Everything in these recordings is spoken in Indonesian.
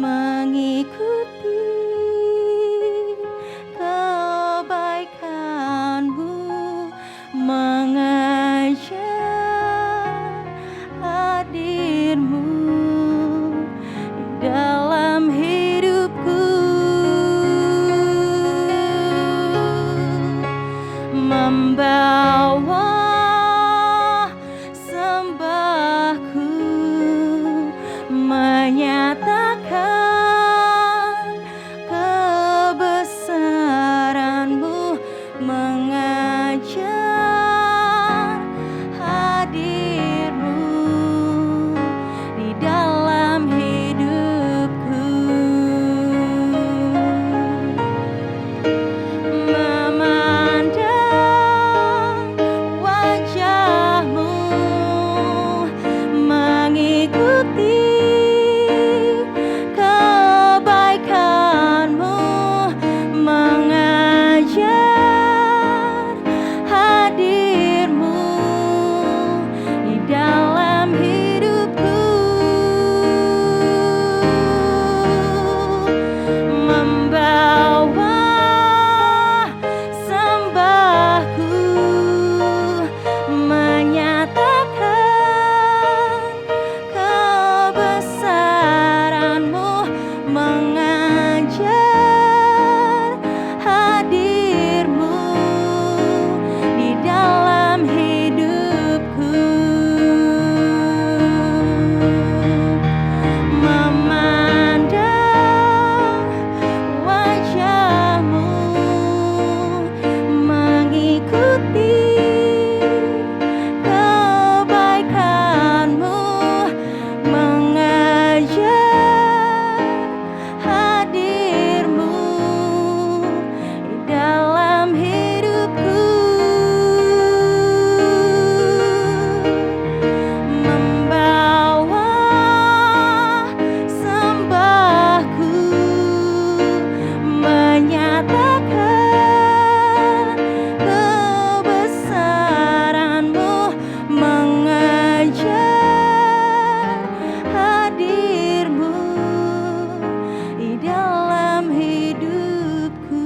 mengikuti kebaikan-Mu, mengejar hadir-Mu di dalam hidupku, membawa sembahku, menyatakan kebesaran-Mu, mengajar hadir-Mu di dalam hidupku, memandang wajah-Mu, mengikuti kebaikan-Mu, mengajar hadir-Mu di dalam hidupku, membawa sembahku, menyatakan kebesaran-Mu, mengajar hadir-Mu di dalam hidupku, memandang wajah-Mu, mengikuti kebaikan-Mu, mengajar hadir-Mu di dalam hidupku, membawa sembahku, menyatakan kebesaran-Mu, mengajar hadir-Mu di dalam hidupku,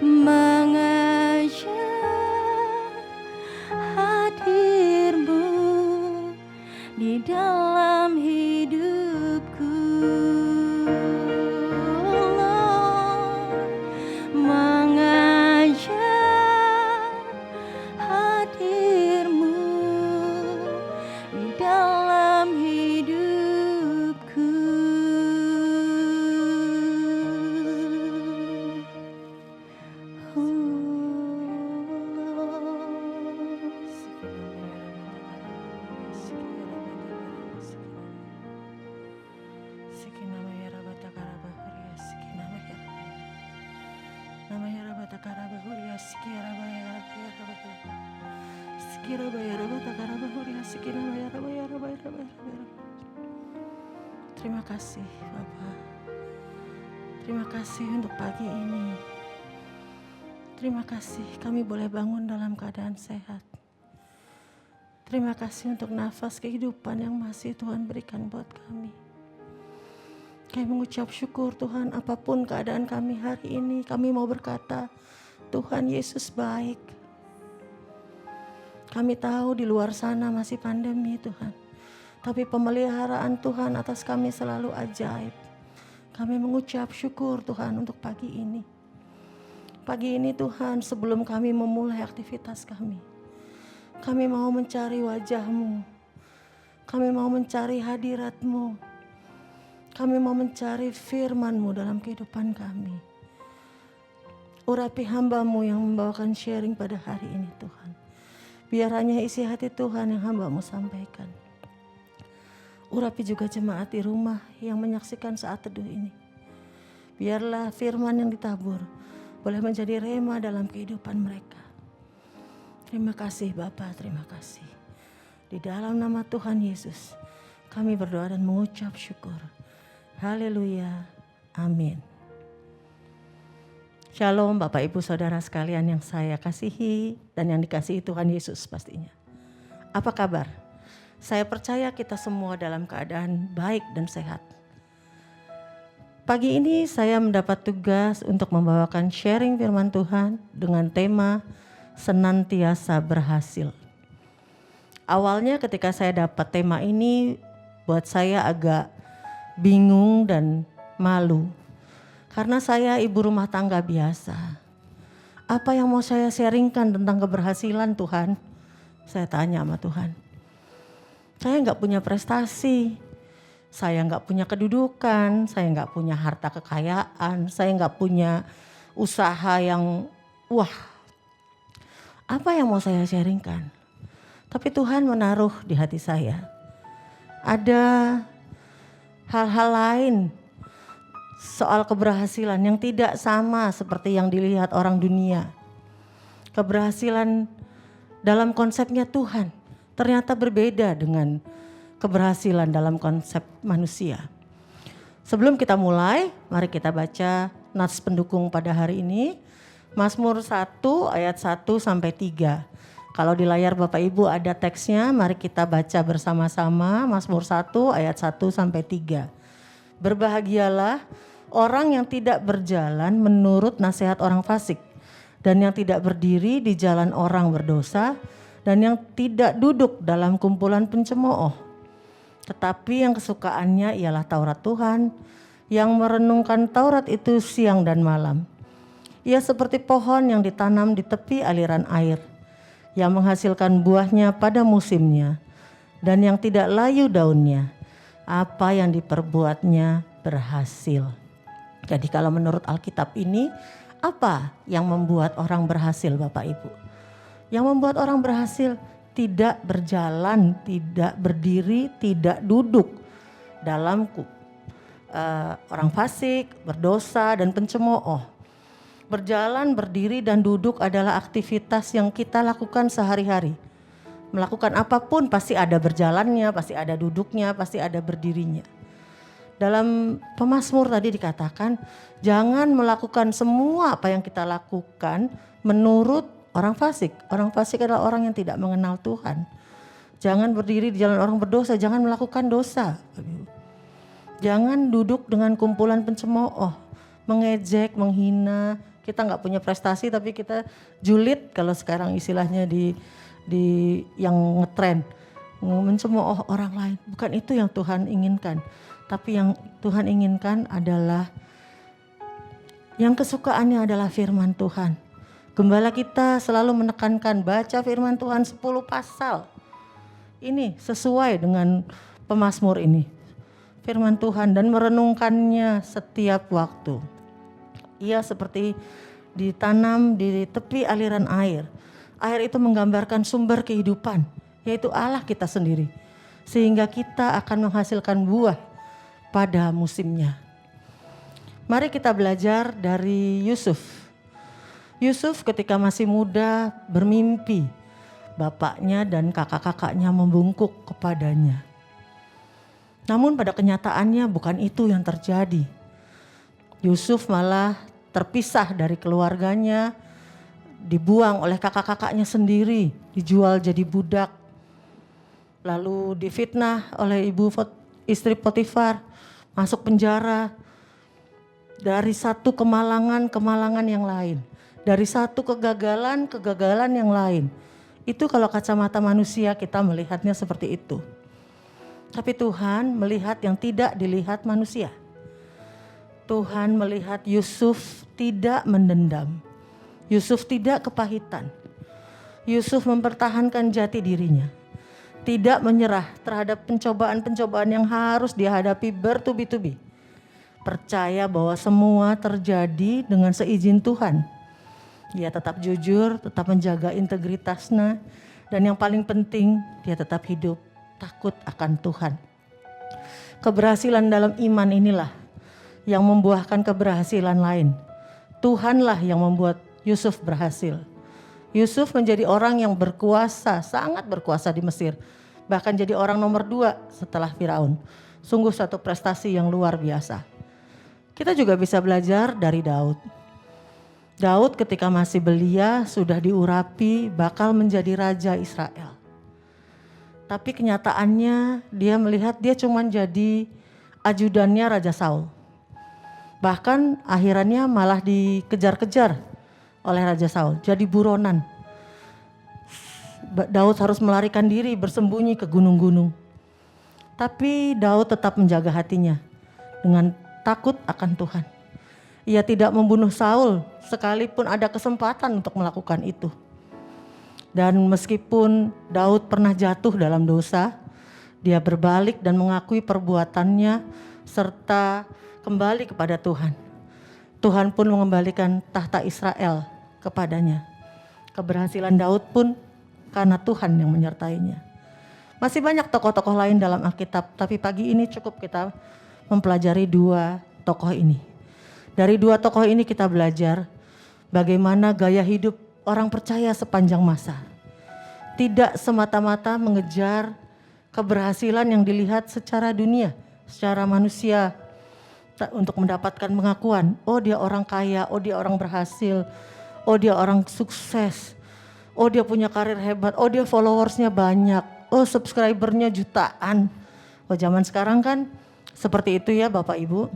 mengajar hadir-Mu di dalam hidupku, mengajar hadir-Mu di dalam hidupku. Terima kasih Bapa. Terima kasih untuk pagi ini. Terima kasih kami boleh bangun dalam keadaan sehat. Terima kasih untuk nafas kehidupan yang masih Tuhan berikan buat kami. Kami mengucap syukur Tuhan, apapun keadaan kami hari ini, kami mau berkata, Tuhan Yesus baik. Kami tahu di luar sana masih pandemi Tuhan, tapi pemeliharaan Tuhan atas kami selalu ajaib. Kami mengucap syukur Tuhan untuk pagi ini. Pagi ini Tuhan, sebelum kami memulai aktivitas kami mau mencari wajah-Mu. Kami mau mencari hadirat-Mu. Kami mau mencari firman-Mu dalam kehidupan kami. Urapi hamba-Mu yang membawakan sharing pada hari ini Tuhan. Biar hanya isi hati Tuhan yang hamba-Mu sampaikan. Urapi juga jemaat di rumah yang menyaksikan saat teduh ini. Biarlah firman yang ditabur boleh menjadi rema dalam kehidupan mereka. Terima kasih Bapa, terima kasih. Di dalam nama Tuhan Yesus, kami berdoa dan mengucap syukur. Haleluya, amin. Shalom Bapak Ibu Saudara sekalian yang saya kasihi dan yang dikasihi Tuhan Yesus pastinya. Apa kabar? Saya percaya kita semua dalam keadaan baik dan sehat. Pagi ini saya mendapat tugas untuk membawakan sharing firman Tuhan dengan tema senantiasa berhasil. Awalnya ketika saya dapat tema ini, buat saya agak bingung dan malu. Karena saya ibu rumah tangga biasa. Apa yang mau saya sharingkan tentang keberhasilan Tuhan? Saya tanya sama Tuhan. Saya nggak punya prestasi, saya nggak punya kedudukan, saya nggak punya harta kekayaan, saya nggak punya usaha yang wah. Apa yang mau saya sharingkan? Tapi Tuhan menaruh di hati saya. Ada hal-hal lain soal keberhasilan yang tidak sama seperti yang dilihat orang dunia. Keberhasilan dalam konsepnya Tuhan ternyata berbeda dengan keberhasilan dalam konsep manusia. Sebelum kita mulai, mari kita baca nats pendukung pada hari ini. Mazmur 1 ayat 1 sampai 3. Kalau di layar Bapak Ibu ada teksnya, mari kita baca bersama-sama Mazmur 1 ayat 1 sampai 3. Berbahagialah orang yang tidak berjalan menurut nasihat orang fasik, dan yang tidak berdiri di jalan orang berdosa, dan yang tidak duduk dalam kumpulan pencemooh. Tetapi yang kesukaannya ialah Taurat Tuhan, yang merenungkan Taurat itu siang dan malam. Ia seperti pohon yang ditanam di tepi aliran air, yang menghasilkan buahnya pada musimnya, dan yang tidak layu daunnya. Apa yang diperbuatnya berhasil. Jadi kalau menurut Alkitab ini, apa yang membuat orang berhasil Bapak Ibu? Yang membuat orang berhasil tidak berjalan, tidak berdiri, tidak duduk dalam orang fasik, berdosa dan pencemooh. Berjalan, berdiri dan duduk adalah aktivitas yang kita lakukan sehari-hari. Melakukan apapun pasti ada berjalannya, pasti ada duduknya, pasti ada berdirinya. Dalam Pemazmur tadi dikatakan, jangan melakukan semua apa yang kita lakukan menurut orang fasik. Orang fasik adalah orang yang tidak mengenal Tuhan. Jangan berdiri di jalan orang berdosa, jangan melakukan dosa. Jangan duduk dengan kumpulan pencemooh, mengejek, menghina. Kita nggak punya prestasi tapi kita julid kalau sekarang istilahnya di yang ngetren, mencemooh orang lain. Bukan itu yang Tuhan inginkan. Tapi yang Tuhan inginkan adalah yang kesukaannya adalah firman Tuhan. Gembala kita selalu menekankan baca firman Tuhan 10 pasal. Ini sesuai dengan Pemazmur ini. Firman Tuhan dan merenungkannya setiap waktu. Ia seperti ditanam di tepi aliran air. Air itu menggambarkan sumber kehidupan, yaitu Allah kita sendiri. Sehingga kita akan menghasilkan buah pada musimnya. Mari kita belajar dari Yusuf. Yusuf ketika masih muda bermimpi, bapaknya dan kakak-kakaknya membungkuk kepadanya. Namun pada kenyataannya bukan itu yang terjadi. Yusuf malah terpisah dari keluarganya, dibuang oleh kakak-kakaknya sendiri, dijual jadi budak. Lalu difitnah oleh istri Potifar, masuk penjara. Dari satu kemalangan yang lain, dari satu kegagalan yang lain. Itu kalau kacamata manusia kita melihatnya seperti itu. Tapi Tuhan melihat yang tidak dilihat manusia. Tuhan melihat Yusuf tidak mendendam. Yusuf tidak kepahitan. Yusuf mempertahankan jati dirinya. Tidak menyerah terhadap pencobaan-pencobaan yang harus dihadapi bertubi-tubi. Percaya bahwa semua terjadi dengan seizin Tuhan. Dia tetap jujur, tetap menjaga integritasnya. Dan yang paling penting, dia tetap hidup takut akan Tuhan. Keberhasilan dalam iman inilah yang membuahkan keberhasilan lain. Tuhanlah yang membuat Yusuf berhasil. Yusuf menjadi orang yang berkuasa, sangat berkuasa di Mesir. Bahkan jadi orang nomor 2 setelah Firaun. Sungguh satu prestasi yang luar biasa. Kita juga bisa belajar dari Daud. Daud ketika masih belia sudah diurapi bakal menjadi raja Israel. Tapi kenyataannya dia melihat dia cuma jadi ajudannya Raja Saul. Bahkan akhirannya malah dikejar-kejar oleh Raja Saul, jadi buronan. Daud harus melarikan diri bersembunyi ke gunung-gunung. Tapi Daud tetap menjaga hatinya dengan takut akan Tuhan. Ia tidak membunuh Saul sekalipun ada kesempatan untuk melakukan itu. Dan meskipun Daud pernah jatuh dalam dosa, dia berbalik dan mengakui perbuatannya serta kembali kepada Tuhan. Tuhan pun mengembalikan tahta Israel kepadanya. Keberhasilan Daud pun karena Tuhan yang menyertainya. Masih banyak tokoh-tokoh lain dalam Alkitab, tapi pagi ini cukup kita mempelajari 2 tokoh ini. Dari 2 tokoh ini kita belajar bagaimana gaya hidup orang percaya sepanjang masa. Tidak semata-mata mengejar keberhasilan yang dilihat secara dunia, secara manusia, untuk mendapatkan pengakuan. Oh dia orang kaya, oh dia orang berhasil, oh dia orang sukses, oh dia punya karir hebat, oh dia followersnya banyak, oh subscribernya jutaan. Oh zaman sekarang kan seperti itu ya Bapak Ibu.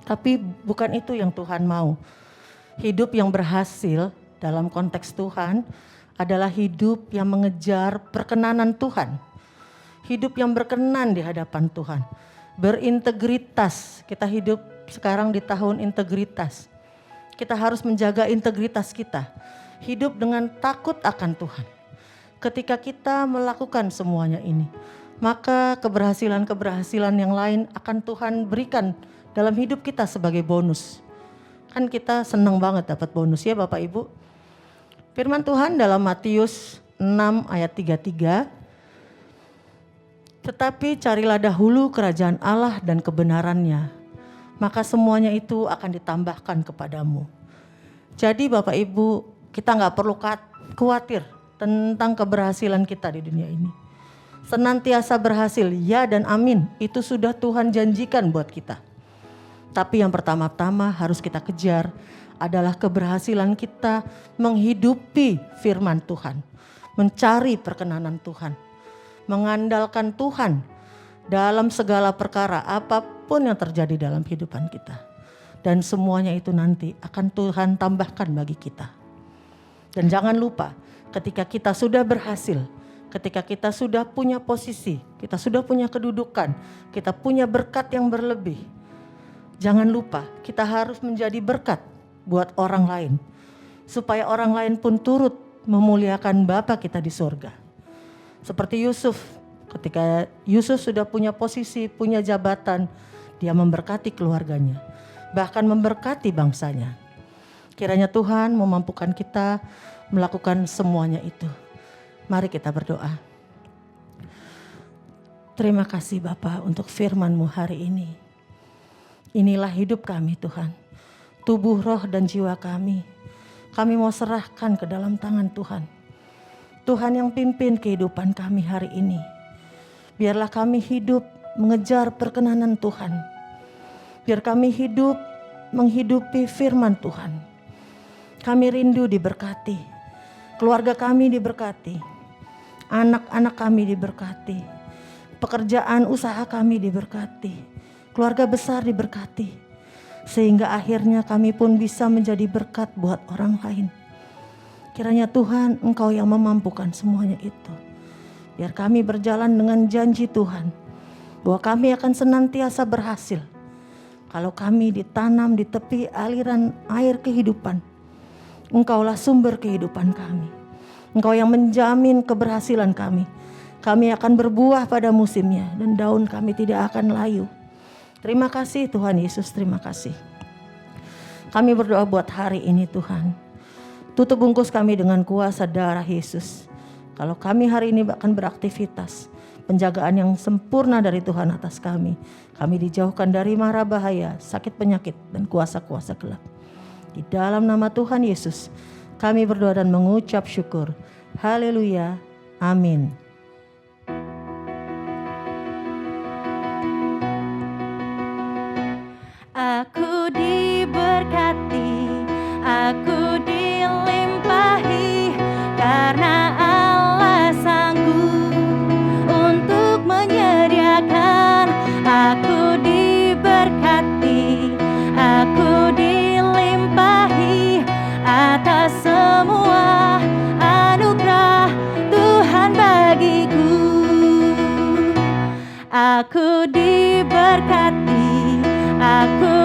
Tapi bukan itu yang Tuhan mau. Hidup yang berhasil dalam konteks Tuhan adalah hidup yang mengejar perkenanan Tuhan. Hidup yang berkenan di hadapan Tuhan. Berintegritas. Kita hidup sekarang di tahun integritas. Kita harus menjaga integritas kita. Hidup dengan takut akan Tuhan. Ketika kita melakukan semuanya ini, maka keberhasilan-keberhasilan yang lain akan Tuhan berikan dalam hidup kita sebagai bonus. Kan kita senang banget dapat bonus ya Bapak Ibu. Firman Tuhan dalam Matius 6 ayat 33. Tetapi carilah dahulu kerajaan Allah dan kebenarannya, maka semuanya itu akan ditambahkan kepadamu. Jadi Bapak Ibu, kita gak perlu khawatir tentang keberhasilan kita di dunia ini. Senantiasa berhasil, ya dan amin, itu sudah Tuhan janjikan buat kita. Tapi yang pertama-tama harus kita kejar adalah keberhasilan kita menghidupi firman Tuhan, mencari perkenanan Tuhan, mengandalkan Tuhan dalam segala perkara apapun yang terjadi dalam kehidupan kita. Dan semuanya itu nanti akan Tuhan tambahkan bagi kita. Dan jangan lupa ketika kita sudah berhasil, ketika kita sudah punya posisi, kita sudah punya kedudukan, kita punya berkat yang berlebih, jangan lupa kita harus menjadi berkat buat orang lain. Supaya orang lain pun turut memuliakan Bapa kita di surga. Seperti Yusuf, ketika Yusuf sudah punya posisi, punya jabatan, dia memberkati keluarganya. Bahkan memberkati bangsanya. Kiranya Tuhan memampukan kita melakukan semuanya itu. Mari kita berdoa. Terima kasih Bapa untuk firman-Mu hari ini. Inilah hidup kami Tuhan, tubuh, roh dan jiwa kami. Kami mau serahkan ke dalam tangan Tuhan. Tuhan yang pimpin kehidupan kami hari ini. Biarlah kami hidup mengejar perkenanan Tuhan. Biar kami hidup menghidupi firman Tuhan. Kami rindu diberkati. Keluarga kami diberkati. Anak-anak kami diberkati. Pekerjaan usaha kami diberkati. Keluarga besar diberkati, sehingga akhirnya kami pun bisa menjadi berkat buat orang lain. Kiranya Tuhan Engkau yang memampukan semuanya itu. Biar kami berjalan dengan janji Tuhan, bahwa kami akan senantiasa berhasil. Kalau kami ditanam di tepi aliran air kehidupan, Engkaulah sumber kehidupan kami. Engkau yang menjamin keberhasilan kami. Kami akan berbuah pada musimnya dan daun kami tidak akan layu. Terima kasih Tuhan Yesus, terima kasih. Kami berdoa buat hari ini Tuhan. Tutup bungkus kami dengan kuasa darah Yesus. Kalau kami hari ini akan beraktivitas, penjagaan yang sempurna dari Tuhan atas kami. Kami dijauhkan dari mara bahaya, sakit penyakit dan kuasa-kuasa gelap. Di dalam nama Tuhan Yesus, kami berdoa dan mengucap syukur. Haleluya, amin. Aku diberkati, aku dilimpahi, karena Allah sanggup diberkati, aku